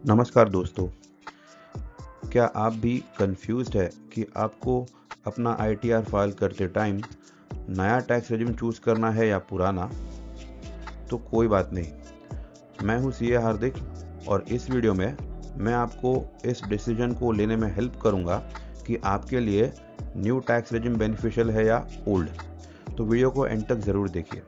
नमस्कार दोस्तों। क्या आप भी कंफ्यूज्ड है कि आपको अपना आईटीआर फाइल करते टाइम नया टैक्स रेजिम चूज करना है या पुराना? तो कोई बात नहीं, मैं हूं सीए हार्दिक और इस वीडियो में मैं आपको इस डिसीजन को लेने में हेल्प करूंगा कि आपके लिए न्यू टैक्स रेजिम बेनिफिशियल है या ओल्ड। तो वीडियो को एंड तक ज़रूर देखिए।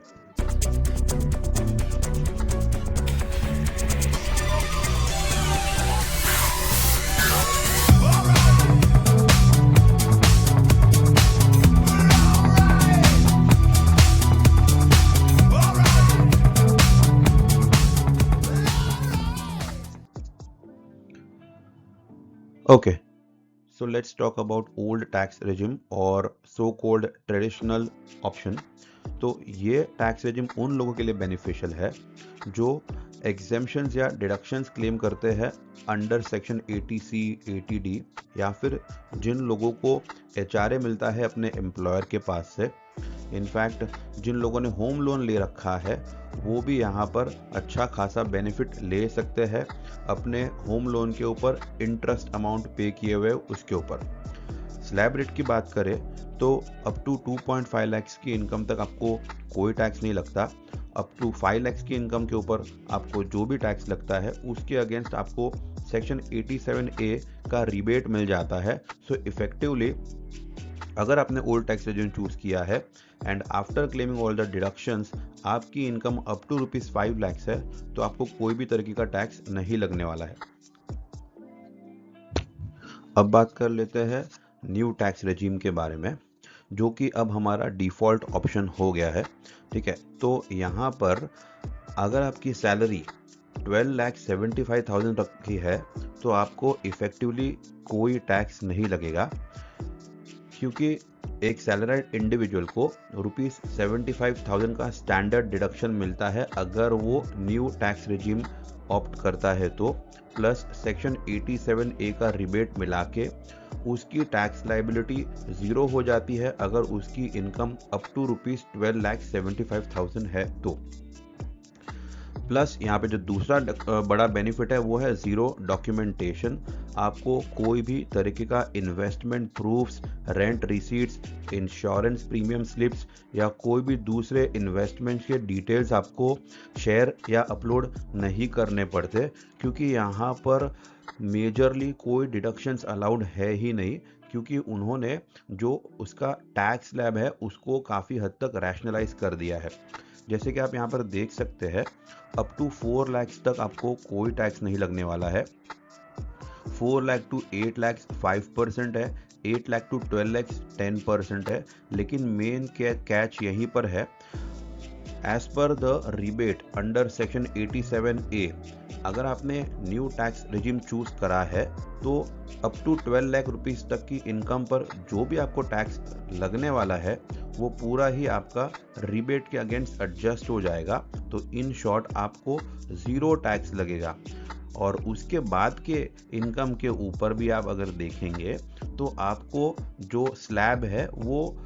Okay, so let's talk about old tax regime और so called traditional option। तो ये टैक्स रेजिम उन लोगों के लिए बेनिफिशियल है जो एग्जेम्पशंस या डिडक्शंस क्लेम करते हैं अंडर सेक्शन 80C 80D, या फिर जिन लोगों को एचआरए मिलता है अपने एम्प्लॉयर के पास से। इनफैक्ट जिन लोगों ने होम लोन ले रखा है वो भी यहाँ पर अच्छा खासा बेनिफिट ले सकते हैं अपने होम लोन के ऊपर इंटरेस्ट अमाउंट पे किए हुए उसके ऊपर। स्लैब रेट की बात करें तो अप टू 2.5 लाख की इनकम तक आपको कोई टैक्स नहीं लगता। अप टू 5 लाख की इनकम के ऊपर आपको जो भी टैक्स लगता है उसके अगेंस्ट आपको सेक्शन 87A का रिबेट मिल जाता है। सो इफेक्टिवली अगर आपने ओल्ड टैक्स रेजिम चूज किया है and after claiming all the deductions आपकी इनकम अप टू ₹5 लाख है तो आपको कोई भी तरीके का टैक्स नहीं लगने वाला है। अब बात कर लेते हैं न्यू टैक्स रेजिम के बारे में, जो कि अब हमारा डिफ़ॉल्ट ऑप्शन हो गया है। ठीक है, तो यहाँ पर अगर आपकी सैलरी 12,75,000 तक की है तो आपको इफेक्टिवली कोई टैक्स नहीं लगेगा, क्योंकि एक सैलराइड इंडिविजुअल को ₹75,000 का स्टैंडर्ड डिडक्शन मिलता है अगर वो न्यू टैक्स रेजिम ऑप्ट करता है तो, प्लस सेक्शन 87A का रिबेट मिला के उसकी टैक्स लाइबिलिटी जीरो हो जाती है अगर उसकी इनकम अप टू ₹12,75,000 है तो। प्लस यहाँ पे जो दूसरा बड़ा बेनिफिट है वो है ज़ीरो डॉक्यूमेंटेशन। आपको कोई भी तरीके का investment proofs, rent receipts, insurance premium slips या कोई भी दूसरे इन्वेस्टमेंट के डिटेल्स आपको शेयर या अपलोड नहीं करने पड़ते, क्योंकि यहाँ पर मेजरली कोई डिडक्शंस अलाउड है ही नहीं, क्योंकि उन्होंने जो उसका टैक्स स्लैब है उसको काफ़ी हद तक रैशनलाइज कर दिया है। जैसे कि आप यहाँ पर देख सकते हैं अप टू 4 लाख तक आपको कोई टैक्स नहीं लगने वाला है। 4 लाख टू 8 लाख 5% है, 8 लाख टू 12 लाख 10% है। लेकिन मेन कैच यहीं पर है, as per the rebate under section 87A अगर आपने न्यू टैक्स रिजिम चूज करा है तो अप टू 12 लाख रुपीस तक की इनकम पर जो भी आपको टैक्स लगने वाला है वो पूरा ही आपका रिबेट के अगेंस्ट एडजस्ट हो जाएगा। तो इन शॉर्ट आपको ज़ीरो टैक्स लगेगा। और उसके बाद के इनकम के ऊपर भी आप अगर देखेंगे तो आपको जो स्लैब है वो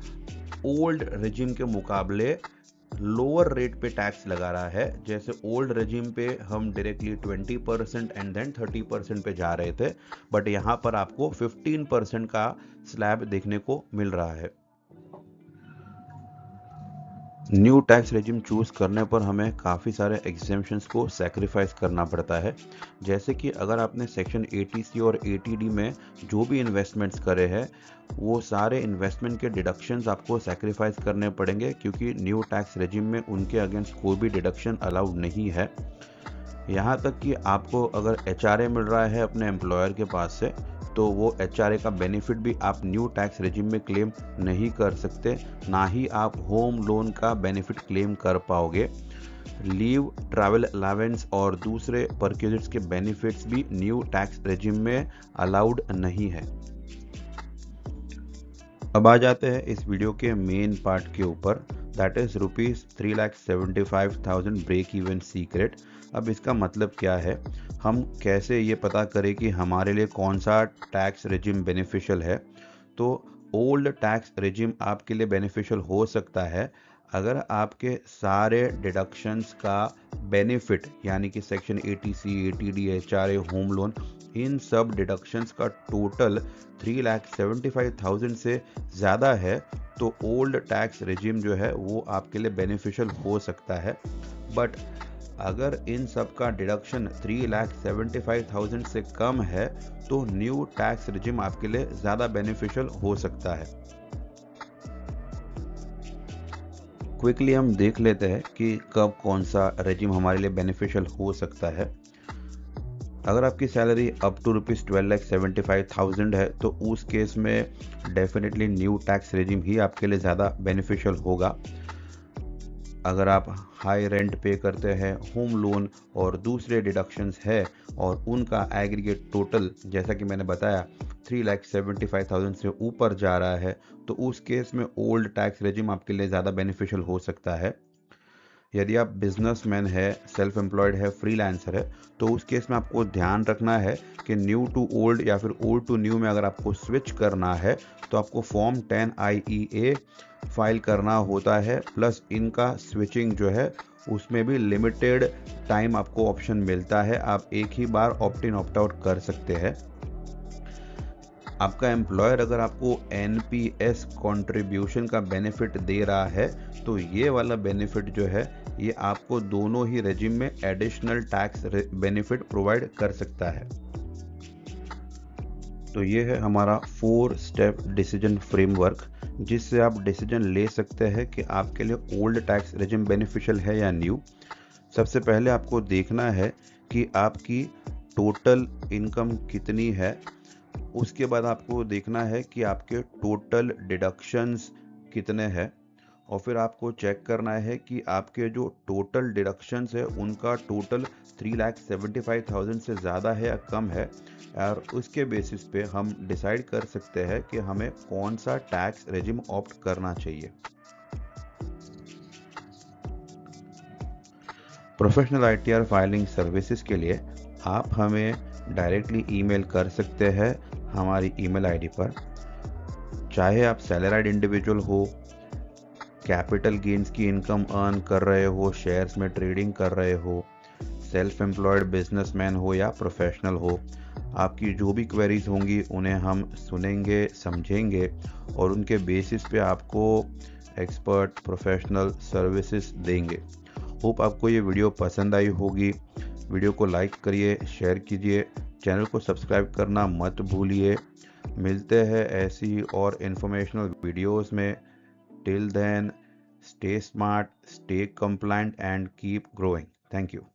ओल्ड रेजिम के मुकाबले लोअर रेट पे टैक्स लगा रहा है। जैसे ओल्ड रेजिम पे हम डायरेक्टली 20% एंड देन 30% पे जा रहे थे, बट यहाँ पर आपको 15% का स्लैब देखने को मिल रहा है। न्यू टैक्स रेजिम चूज करने पर हमें काफ़ी सारे एग्जेम्पशंस को सैक्रिफाइस करना पड़ता है। जैसे कि अगर आपने सेक्शन 80C और 80D में जो भी इन्वेस्टमेंट्स करे हैं वो सारे इन्वेस्टमेंट के डिडक्शंस आपको सैक्रिफाइस करने पड़ेंगे, क्योंकि न्यू टैक्स रेजिम में उनके अगेंस्ट कोई भी डिडक्शन अलाउड नहीं है। यहाँ तक कि आपको अगर एचआरए मिल रहा है अपने एम्प्लॉयर के पास से तो वो एचआरए का बेनिफिट भी आप न्यू टैक्स रेजिम में क्लेम नहीं कर सकते, ना ही आप होम लोन का बेनिफिट क्लेम कर पाओगे। लीव, ट्रैवल अलावेंस और दूसरे परक्यूजिट्स के बेनिफिट्स भी न्यू टैक्स रेजिम में अलाउड नहीं है। अब आ जाते हैं इस वीडियो के मेन पार्ट के ऊपर, that is ₹3,75,000 break even secret. अब इसका मतलब क्या है, हम कैसे ये पता करें कि हमारे लिए कौन सा टैक्स रेजिम बेनिफिशियल है। तो ओल्ड टैक्स रेजिम आपके लिए बेनिफिशियल हो सकता है अगर आपके सारे डिडक्शंस का बेनिफिट यानी कि section 80C, 80D, HRA, home loan, इन सब डिडक्शंस का टोटल 3,75,000 से ज़्यादा है तो ओल्ड टैक्स रेजिम जो है वो आपके लिए बेनिफिशियल हो सकता है। बट अगर इन सब का डिडक्शन 3,75,000 से कम है तो न्यू टैक्स रेजिम आपके लिए ज़्यादा बेनिफिशियल हो सकता है। क्विकली हम देख लेते हैं कि कब कौन सा रेजिम हमारे लिए बेनिफिशियल हो सकता है। अगर आपकी सैलरी अप टू ₹12,75,000 है तो उस केस में डेफिनेटली न्यू टैक्स रेजिम ही आपके लिए ज़्यादा बेनिफिशियल होगा। अगर आप हाई रेंट पे करते हैं, होम लोन और दूसरे डिडक्शंस है और उनका एग्रीगेट टोटल जैसा कि मैंने बताया 3,75,000 से ऊपर जा रहा है तो उस केस में ओल्ड टैक्स रेजिम आपके लिए ज़्यादा बेनिफिशियल हो सकता है। यदि आप बिजनेसमैन है, सेल्फ एम्प्लॉयड है, फ्रीलांसर है तो उस केस में आपको ध्यान रखना है कि न्यू टू ओल्ड या फिर ओल्ड टू न्यू में अगर आपको स्विच करना है तो आपको फॉर्म 10 IEA फाइल करना होता है। प्लस इनका स्विचिंग जो है उसमें भी लिमिटेड टाइम आपको ऑप्शन मिलता है, आप एक ही बार ऑप्ट इन ऑप्ट आउट कर सकते हैं। आपका एम्प्लॉयर अगर आपको NPS कंट्रीब्यूशन का बेनिफिट दे रहा है तो ये वाला बेनिफिट जो है ये आपको दोनों ही रेजिम में एडिशनल टैक्स बेनिफिट प्रोवाइड कर सकता है। तो ये है हमारा 4 स्टेप डिसीजन फ्रेमवर्क जिससे आप डिसीजन ले सकते हैं कि आपके लिए ओल्ड टैक्स रेजिम बेनिफिशियल है या न्यू। सबसे पहले आपको देखना है कि आपकी टोटल इनकम कितनी है। उसके बाद आपको देखना है कि आपके टोटल डिडक्शंस कितने हैं और फिर आपको चेक करना है कि आपके जो टोटल डिडक्शंस है उनका टोटल 3,75,000 से ज़्यादा है या कम है और उसके बेसिस पे हम डिसाइड कर सकते हैं कि हमें कौन सा टैक्स रेजिम ऑप्ट करना चाहिए। प्रोफेशनल ITR फाइलिंग सर्विसेज के लिए आप हमें डायरेक्टली ईमेल कर सकते हैं हमारी ईमेल आईडी पर। चाहे आप सैलराइड इंडिविजुअल हो, कैपिटल गेन्स की इनकम अर्न कर रहे हो, शेयर्स में ट्रेडिंग कर रहे हो, सेल्फ एम्प्लॉयड बिजनेसमैन हो या प्रोफेशनल हो, आपकी जो भी क्वेरीज होंगी उन्हें हम सुनेंगे, समझेंगे और उनके बेसिस पे आपको एक्सपर्ट प्रोफेशनल सर्विसेज देंगे। होप आपको ये वीडियो पसंद आई होगी। वीडियो को लाइक करिए, शेयर कीजिए, चैनल को सब्सक्राइब करना मत भूलिए। मिलते हैं ऐसी और इन्फॉर्मेशनल वीडियोस में। Till then, stay smart, stay compliant and keep growing. Thank you.